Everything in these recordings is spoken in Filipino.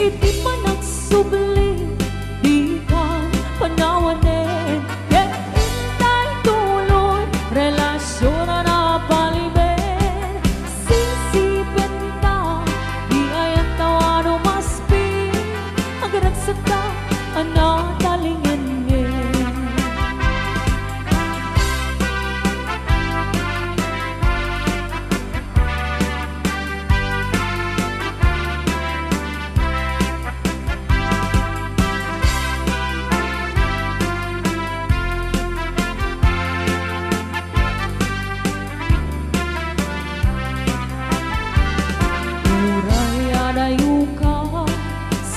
iti pa nagsubli, di ka panawanin. Ket intay tuloy, relasyon na napalibin. Sisipin ta, di ayan tawano maspi. Agaragsag ta, anatalingin ngin.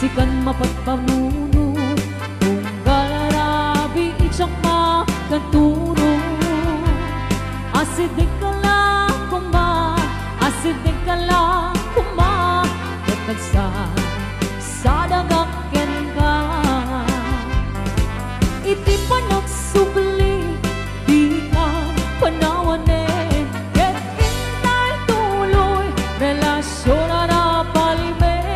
Sikan mapagpamunod, kung galarabi itsak makaturo. Asidik ka lang kuma, asidik ka lang kuma, katagsa sa dagakken ka. Iti pa nagsubli, di ka panawanin. Ket intay tuloy, relasyon na napalibin.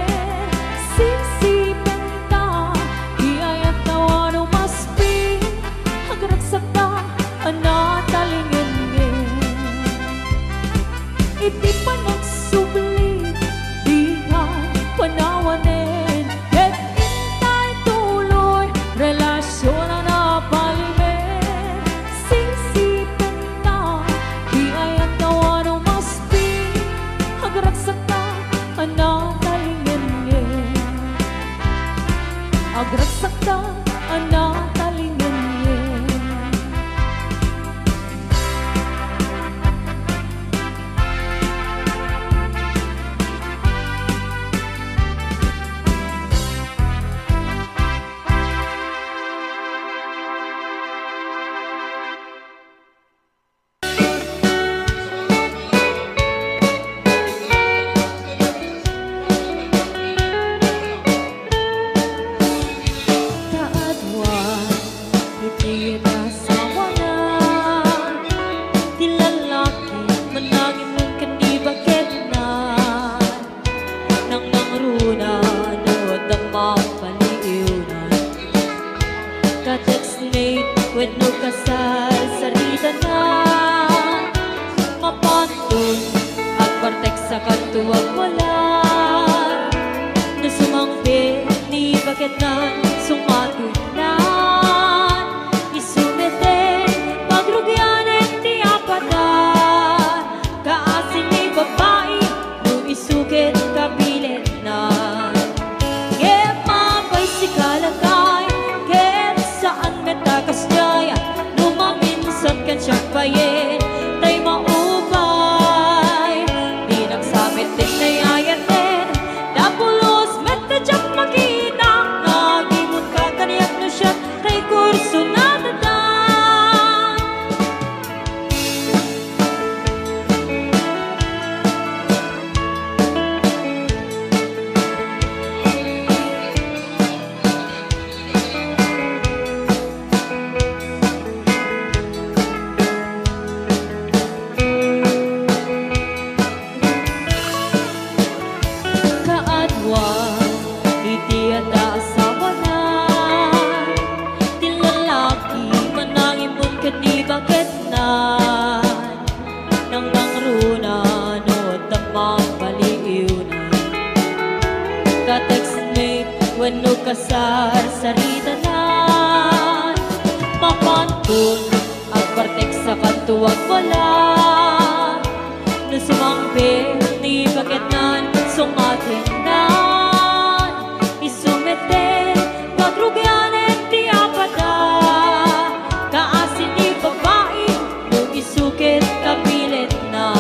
Iti pa nagsubli, di ka panawanin. Ket intay tuloy, relasyon na napalibin. Sisipin ka, di ayan tawano maspi. Agragsak ka, anatalingin. Agragsak ka, anatalingin. Wenno kasal sarita na mapantun at partek sa katuwag wala na sumangpit ni bakit na sumatulan isumete pagrugyanen ti apatan kaasin ni babae no isukit kapilit na mapay si kalakay ket saan metakas kan siya bayin, tay maubay. Di nagsabit din na ayatin, napulos met na diyang makita. Nagimot ka kaniyak na siya, tay kurso na dadan. Wenno kasar sarita na mapantun ang partek sa katuwag wala na sumangpit ni bakit nan sumatin na isumete pagrugyanen ti apada kaasin ni babae no isukit kapilit na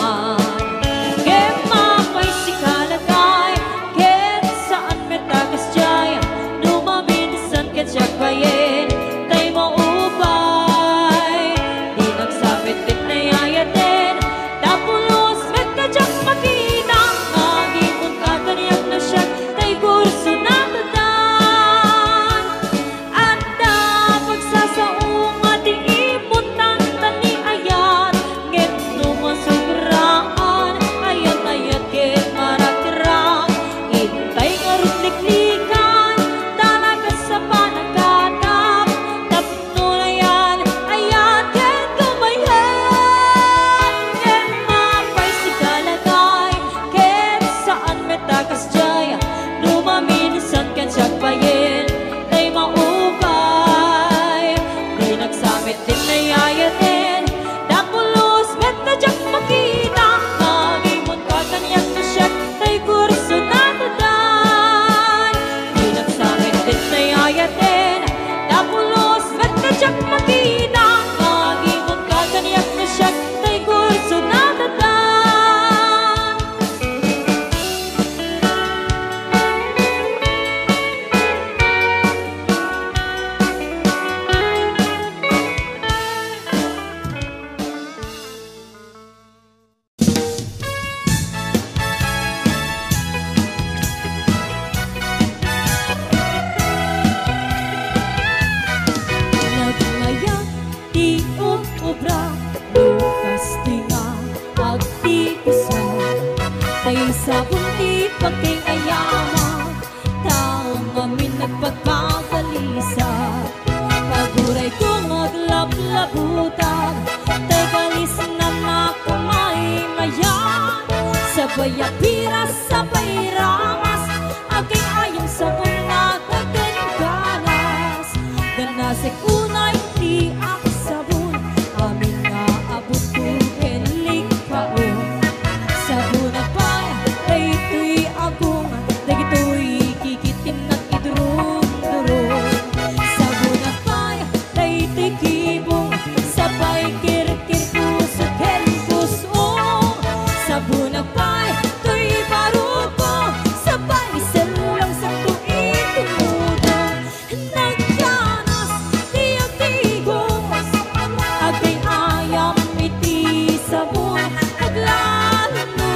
mapay si kalagay ket saan metakas jaya lumaminsan ket siya bayin tay maubay di nagsabit din na yayatin ayaman, taong amin nagpagkakalisa. Paguray kong aglablabutag, tagalis na nakamay mayan. Sabay apiras, sabay ramas, agay ayong sabay nagkaganas. Ganasik unay di ako sabon, amin na abot kong likpaon. Sabon na pa, ay ito'y agong, dagito'y kikitin at idurong-durong. Sabon na pa, ay ito'y kibong, sabay kirkir puso ken-pusong. Sabon na pa, ito'y baruko, sabay silang sa tuwing tumudong. Nagkanas, tiyag-tigos, agay ayam iti sabon. Naglalo,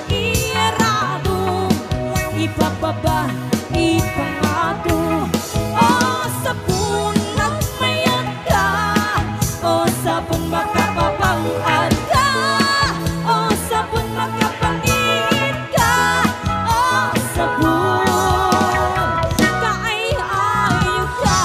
ierado, ipapaba, ipangato. O sabon, nagmayat ka, o sabon makapapangad ka, o sabon makapangit ka, o sabon kaay-ayo ka.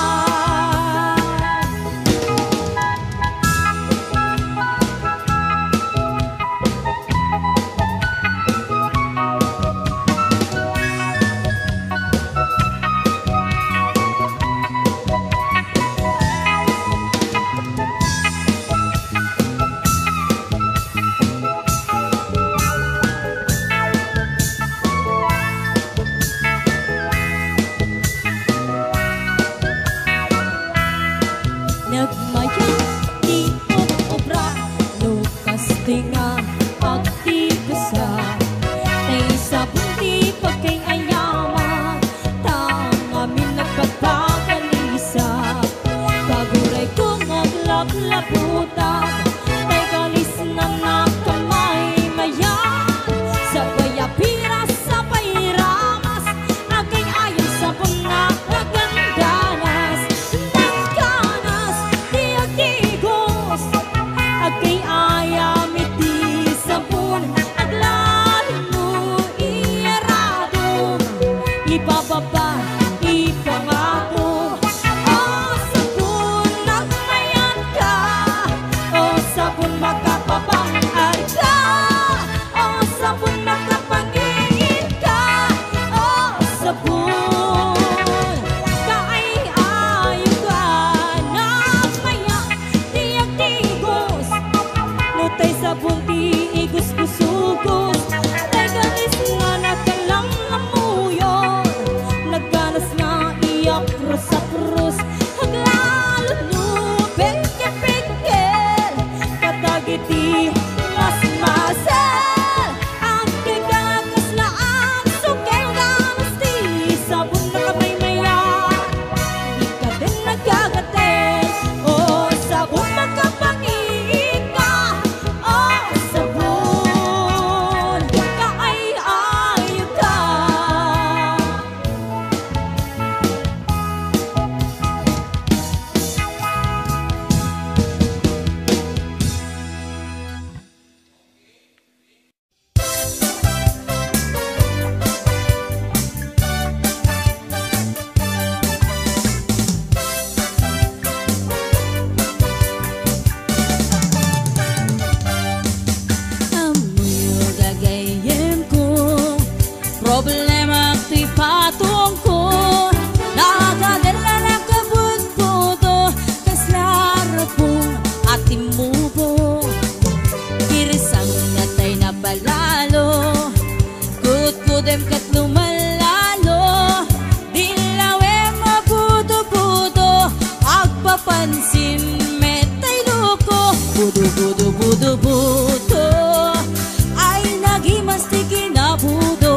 Nagmayang di obra, lukas tinga agtigusa. Tay sabon di pagkay ayaman, taong amin nagpagkakalisa. Paguray kong aglablabutag, tay galis na nakamay mayan. Sabay apiras, sabay ramas, agay ayong sabon na kagandanas. Nagkanas, tiyag-tigos, agay ayam iti sabon. Aglalo, ierado, ibababa, ipangako. O sabon, nagmayan ka, o sabon makapapangad ka, o sabon makapangingin ka, o sabon kaay-ayo ka. Nagmayan, tiyag-tigos, nutay sabon ti igos-gusugos. Tagalis nga nagkalang amuyon, nagganas nga iapros-apros. Haglalo no, peke-peke, katagiti mas-masel. Ang kagagas na ang sukel ganas ti sabon na kamay-mayan. Di ka din nagkagatin, o sabon magkapangit ka, o sabon kaay-ayo ka. Amoy gagayem ko, problema ti patong ko. Nakadala na kabut-buto, kaslara pong atimubo. Kirisang natay na balalo, kut-kudem kat lumalalo. Dilawem mabudo-budo, agpapansin metay luko. Budo-budo-budo-budo, ay nagimastik na budo.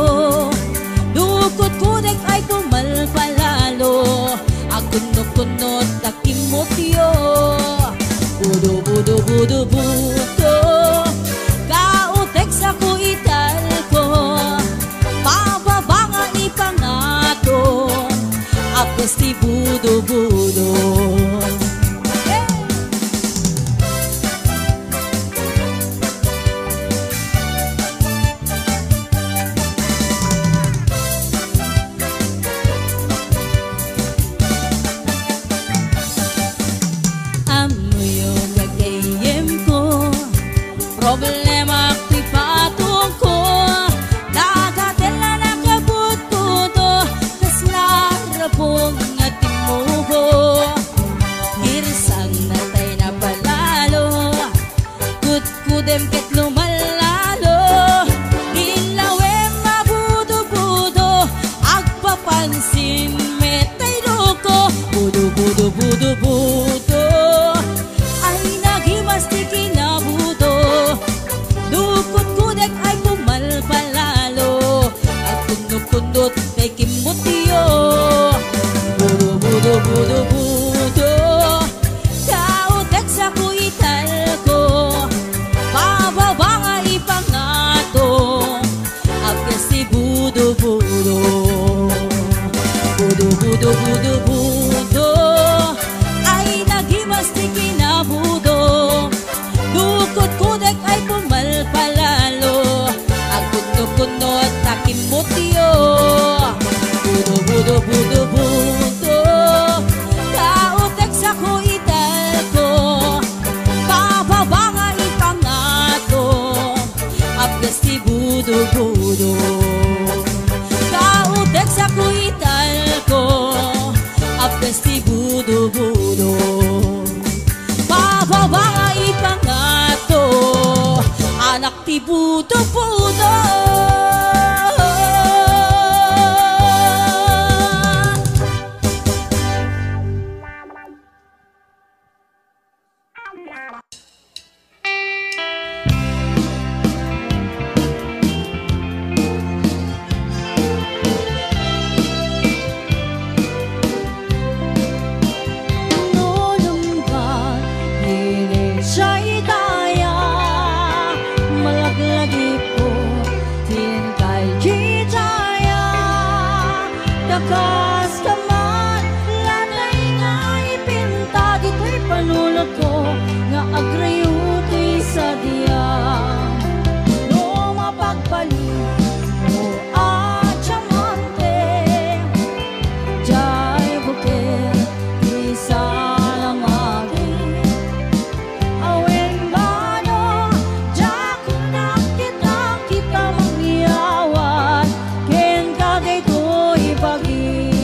Dukot-kudek ay pumalpalalo, agunot-gunot na kimotyo. Budo-budo-budo-budo, kautek sa kuital ko, pababa nga ipangato, apos ti budo-budo. pansin metay loko budo budo budo budo ay nagiwas ti kinabudo dukot kudek ay pumalpalalo at kundot-kundot kay kimutiyo budo budo budo budo kautek sa kuital ko bababa nga ipangato agkas si budo budo budo budo budo budo ay nagimas ti kinabudo dukot kudek ay pumalpalalo ang kuno-kuno at takin mo tiyo budo budo budo budo kautek sa kuital ko bababa nga ipangato agkas si budo budo kautek sa kuital ko agkas si budo budo bababa nga ipangato anak ti budo budo Kas kaman lanay nga ipinta dito'y panulot ko nga agrayo to'y sadya no mapagpalit mo at chamante jay bukit isa lang agin awen bano jakunak kita mangyawat ken kagay to'y pagi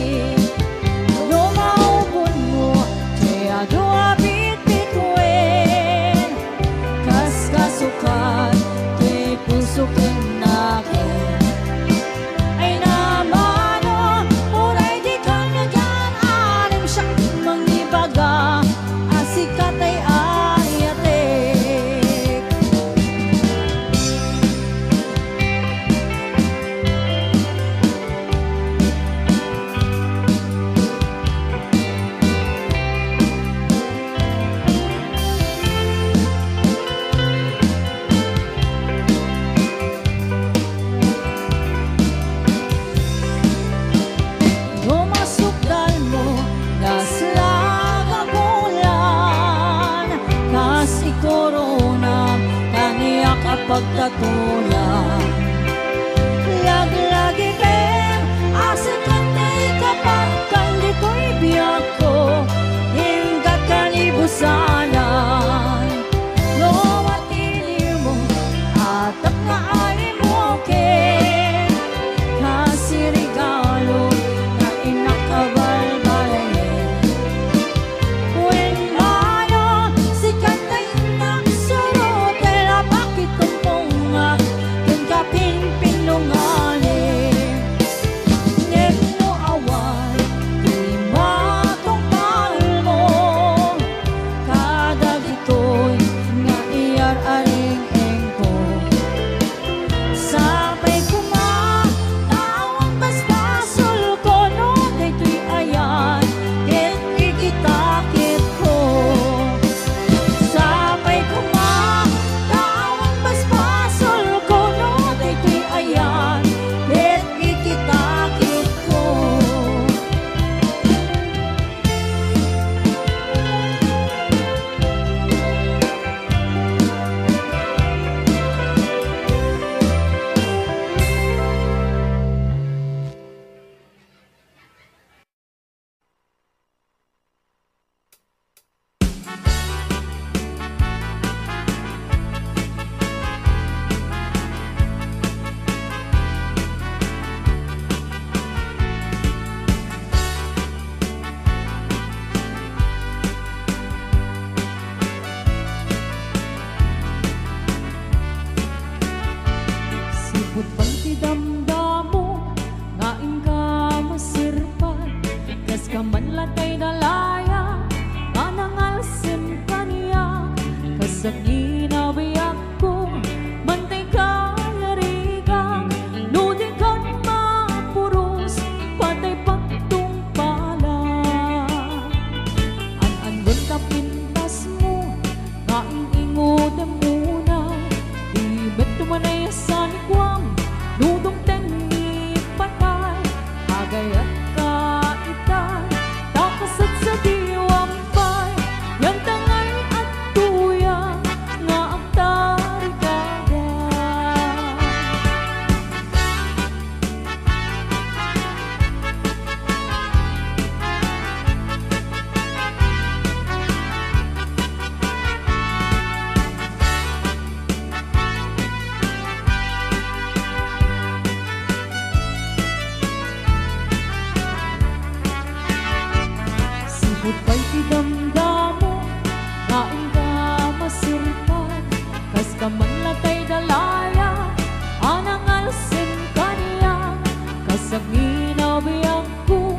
binabayang ko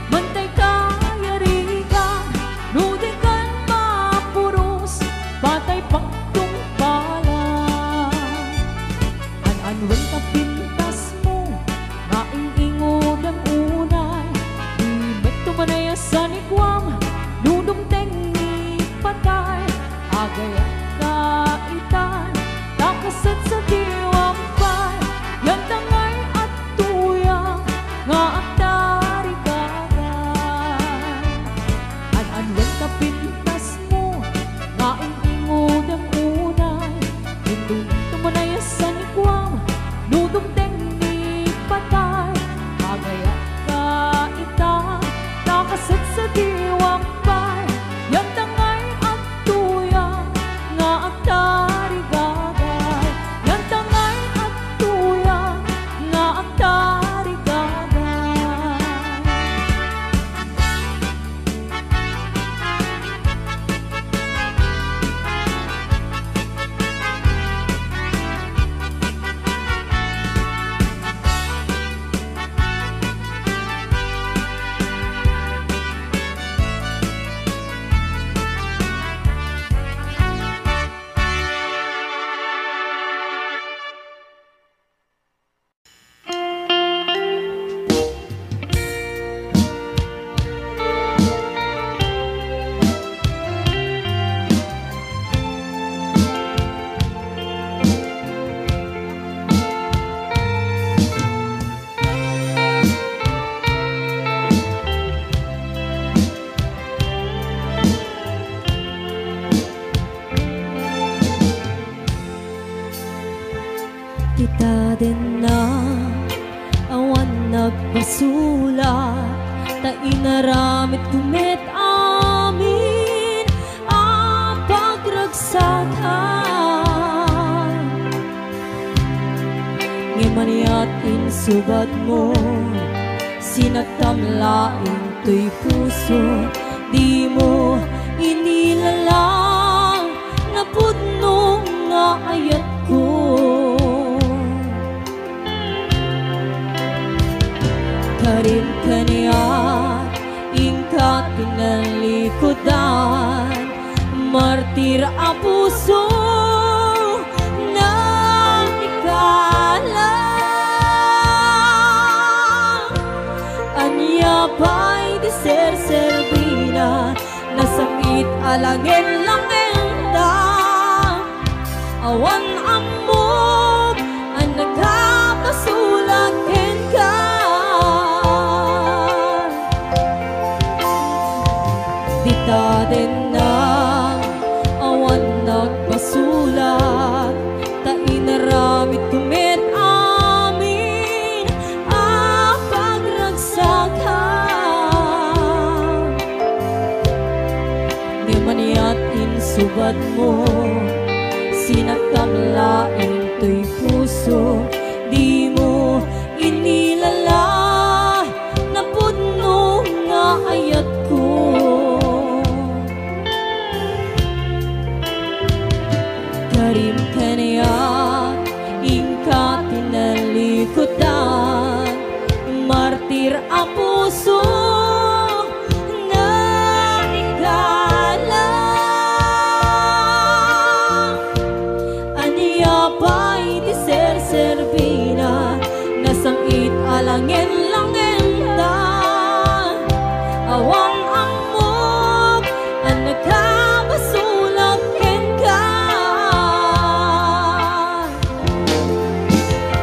mantay kayarigan nudikan mapuros batay pagtungpalan an-anwen ka pintas mo maing-ingod ang unay imek tumanaya sa nikwam nunong tengi patay agay kaitan takasat sa diwang pay yan tangay at tuyang nga aktari kagay an-anwen ka pintas mo maing-ingod ang unay nunong tumanaya sa nikwam nunong tengi patay agay kaitan takasat sa diwang pay yan tangay at tuyang nga aktari gagay yan tangay at tuyang nga aktari gagay kita din na awan nagpasulat ta inaramit kumit amin ang pagragsakan ngimaniat insubad mo sinagtamlaing to'y puso di mo inilalang napudno nga ayat ko karin kaniya ingkat pinalikodan martir a puso na ikalang anya pa'y di ser-servina nasakit alangin lang enda awan amog ang nagkapasulat ka dita din na awan nagpasulat ta inaramit kumit amin ang pagragsakan ngimaniat insubad mo sinagtamlaing to'y puso di mo inilala napudno nga ayat ko karim kaniya ingkat tinalikodan martir a puso na ikalang aniya pa'y di ser-servina nasangit alangin lang enda awang amog ang nagkabasulag ka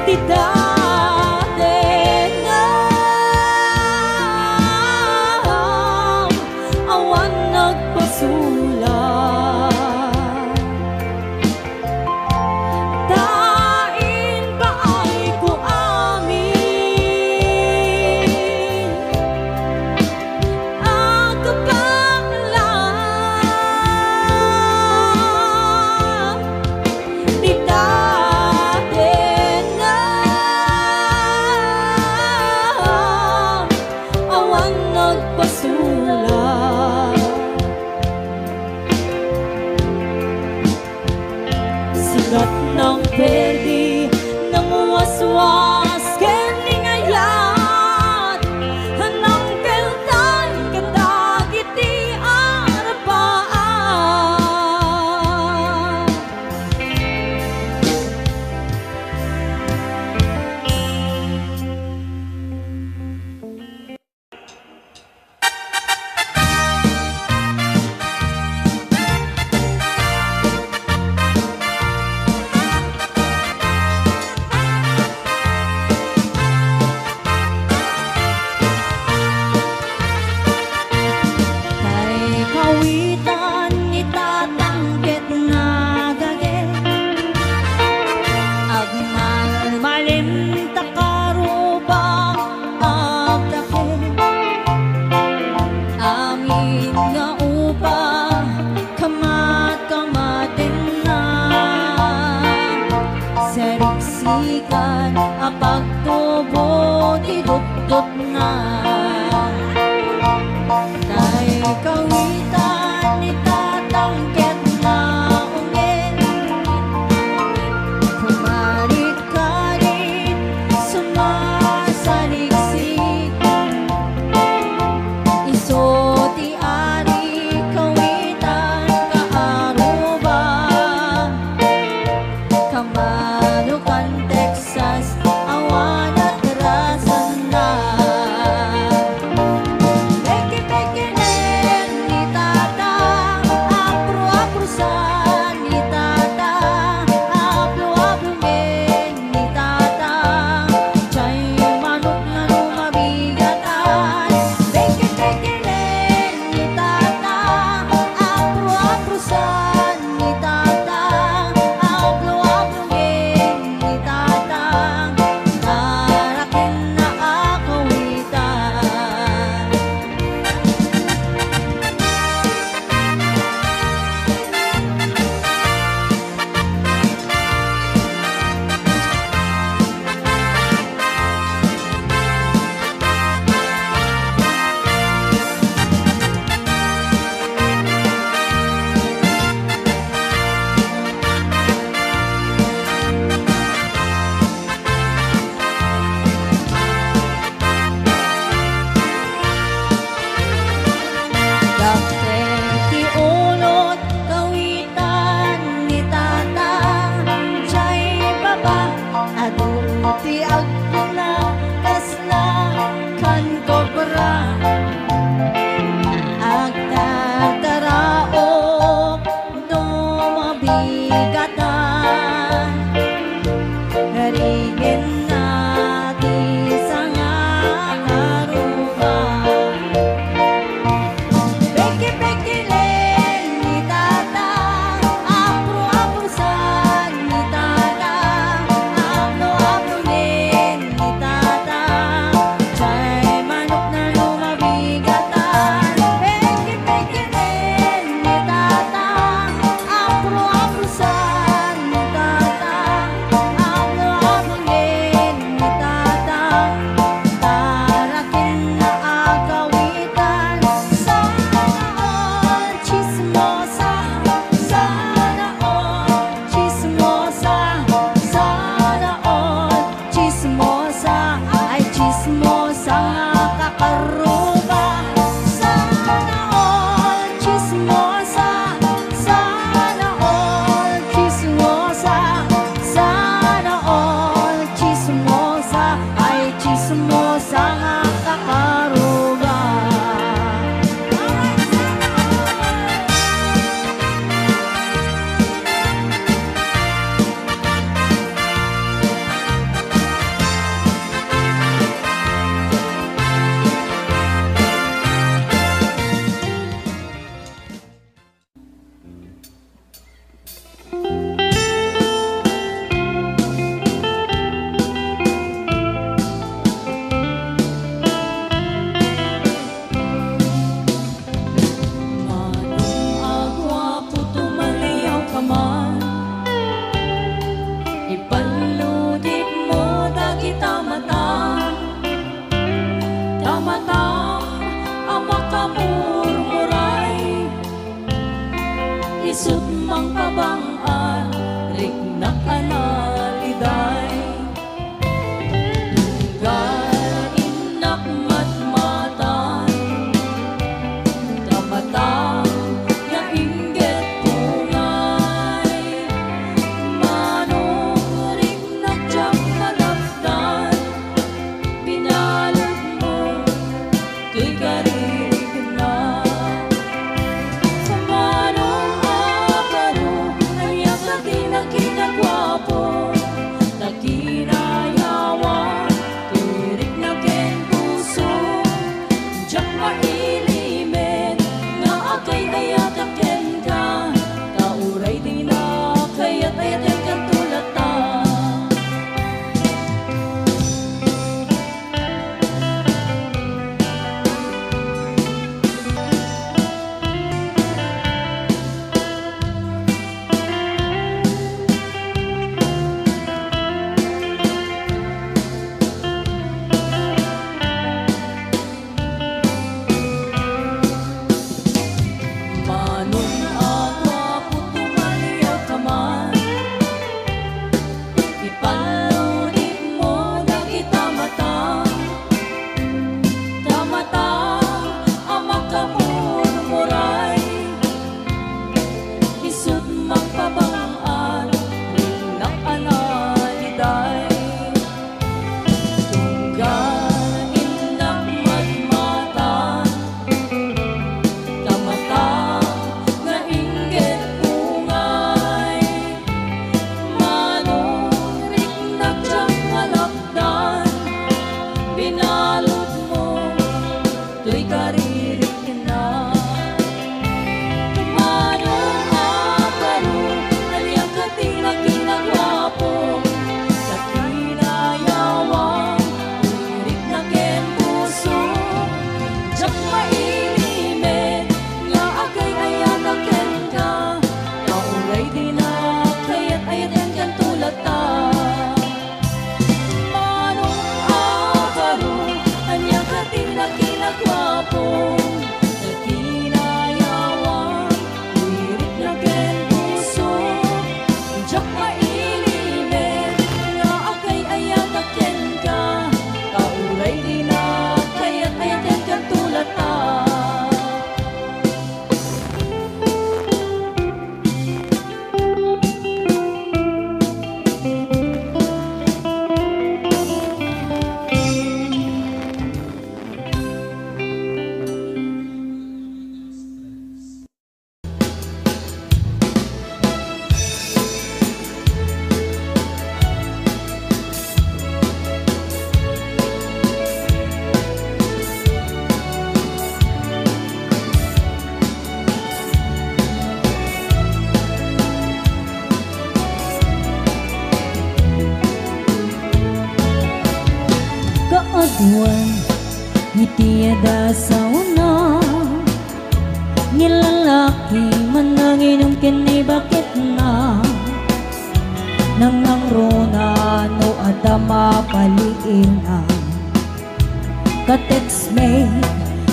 di dati na na. Dahil kawitan itatangket na ungin, pumalit ka rin sumasaliksik. Iso ti ari kawitan kaaruba, Kamanukan Texas awan at rasan na. Peke-pekenen ni tata, apro-aprosan ni tata, aplo-aplungen ni tata, chay manok na lumabigatan. Peke-pekenen ni tata, apro-aprosan ni tata, aplo-aplungen ni tata, darating na akawitan. Dapet ti ulot kawitan ni tata, chay baba adu ti agpuna kasla kan kobra. Agtataraok no mabigatan, harigin na ti sanga karuba. Peke-pekelen ni tata, apro-aprosan ni tata, aplo-aplungen ni tata, chay manok na lumabigatan. Peke-pekelen ni tata, apro-aprosan ni tata, aplo-aplungen ni tata, darating na akawitan. Sana all chismosa, sana all chismosa, sana all chismosa, ay chismosa nga kakaruba. Sana all chismosa, sana all chismosa, sana all chismosa, ay chismosa nga kakaruba. Manong agwa puto maliyaw ka man, ipaludit mo dagita mata, tamata ang makamurmuray, isut mang kabang-an, rignak analiday. Tunggal inak matmatan, tamata nga inggit tungay, manong rignak tiyang malapdan, pinalad mo tuy karig na. Sa manong aparo Kaaduan itiada sa una nilalaki mananginom kini bakit na nangangrona no adama paliin na ka-text mate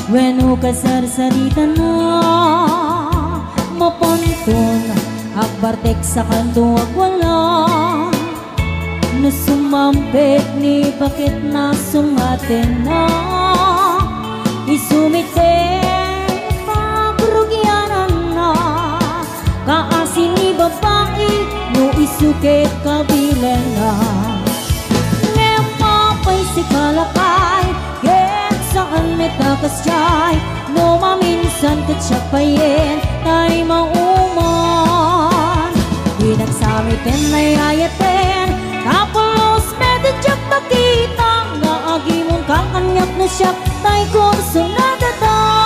when kasarsarita na mapanton akbar text sa kanto wala na sumambit ni bakit na sumatin na isumiten pagrugianan na kaasin ni babae no isukit kabilang na lemapay si kalakay ket saan metakas jay no maminsan ket siya payen tay mauman pinagsamitin ay ayaten kapulos medyo makita nga agimon kang kanyak na siya tay kurso na dada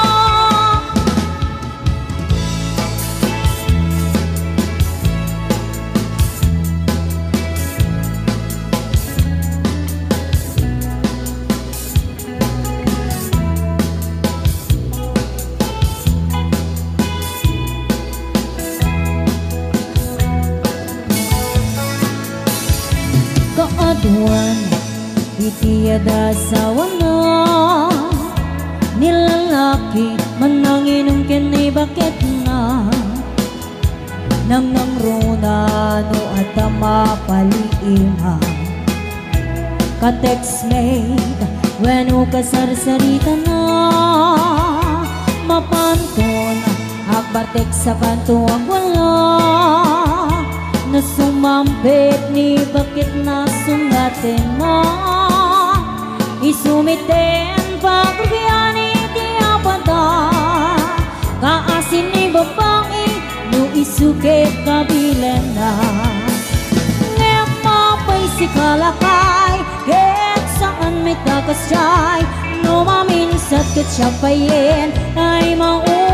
kaaduan itiada sa wana nilalaki mananginom kini bakit na nangangrona no adama paliin ha ka-text mate when kasarsarita na mapanton akbar text sa kanto ang wala na sumambit ni bakit na sungatin na isumiten pagrugiani di apada kaasin ni babae no isukit kabilan na lemapay si kalakay ket saan may takas jay no maminsat ket siya payen ay mauman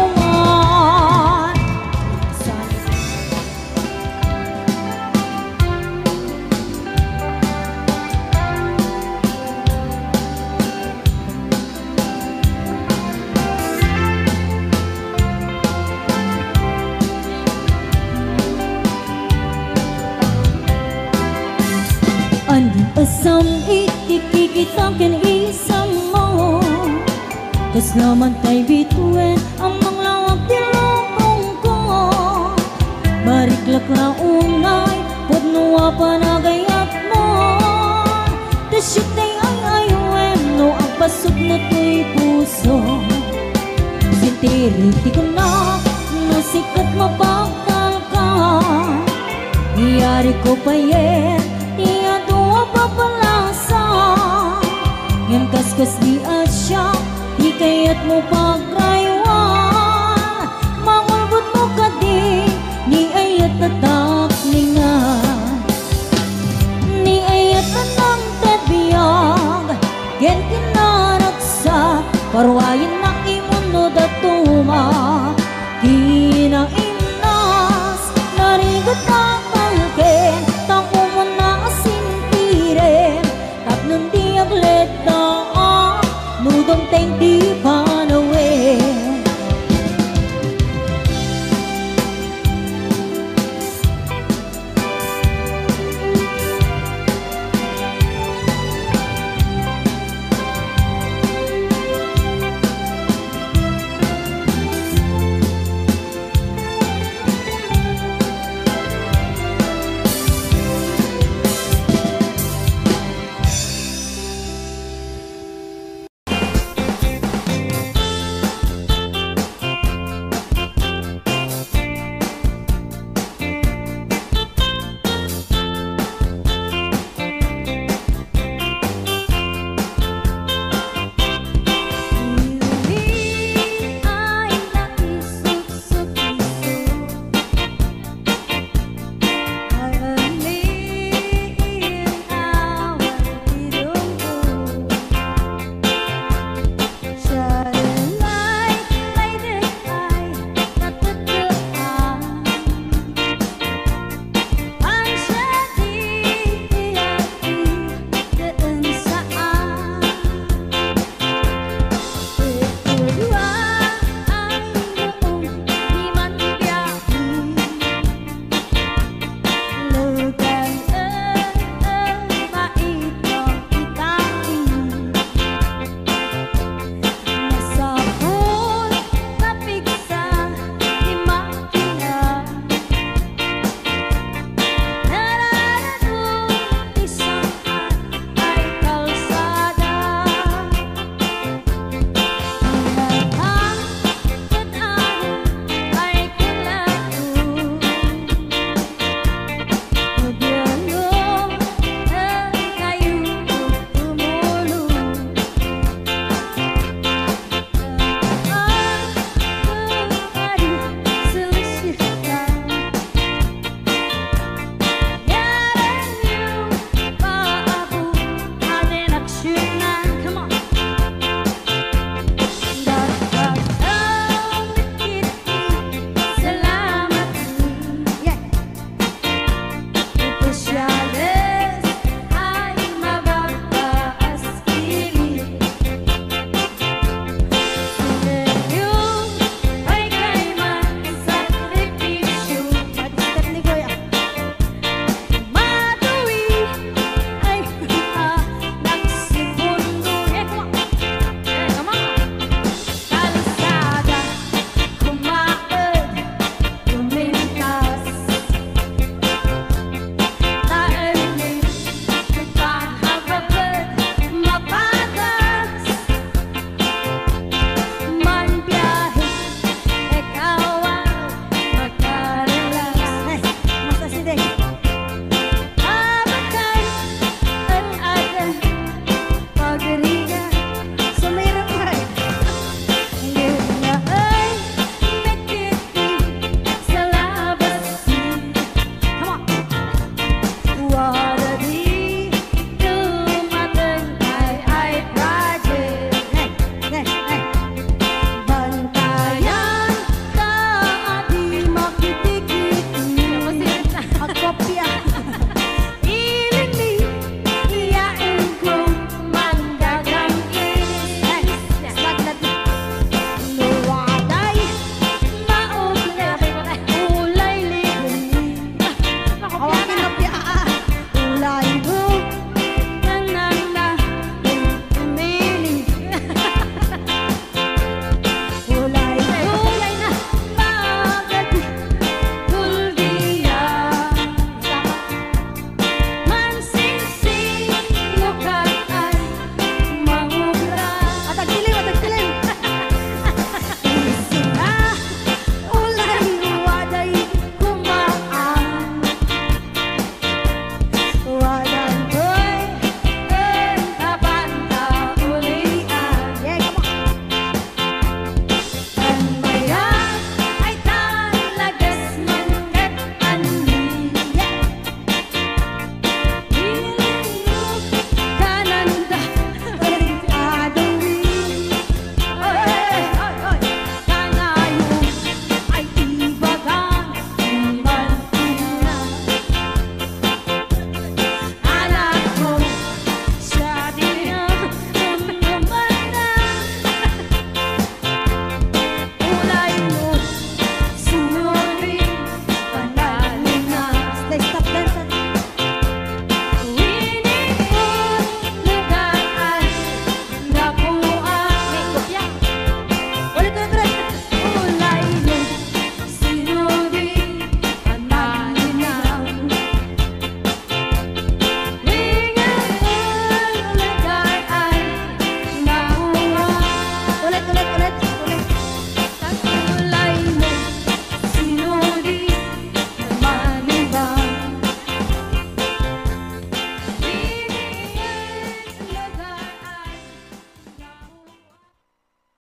Anding asam ikikikitakin isam mo kas naman tay bituin ang manglawag tilong ko bariklak na unay pudnuwa panagayat mo tasyik tay ay ayuem no ang pasok na to'y puso sintiriti ko na no sikat mapagtal ka iyari ko pa yen papalasa ngem kaskas di asya di kayat mo pagraywan mangulbot mo kadi ni ayat tatak lingan ni ayat tanang tebiyag gen kinaraksa parwayin na imuno datuma kinainas narigat ang malken tangumon na tapnon di aglet na nudong teng di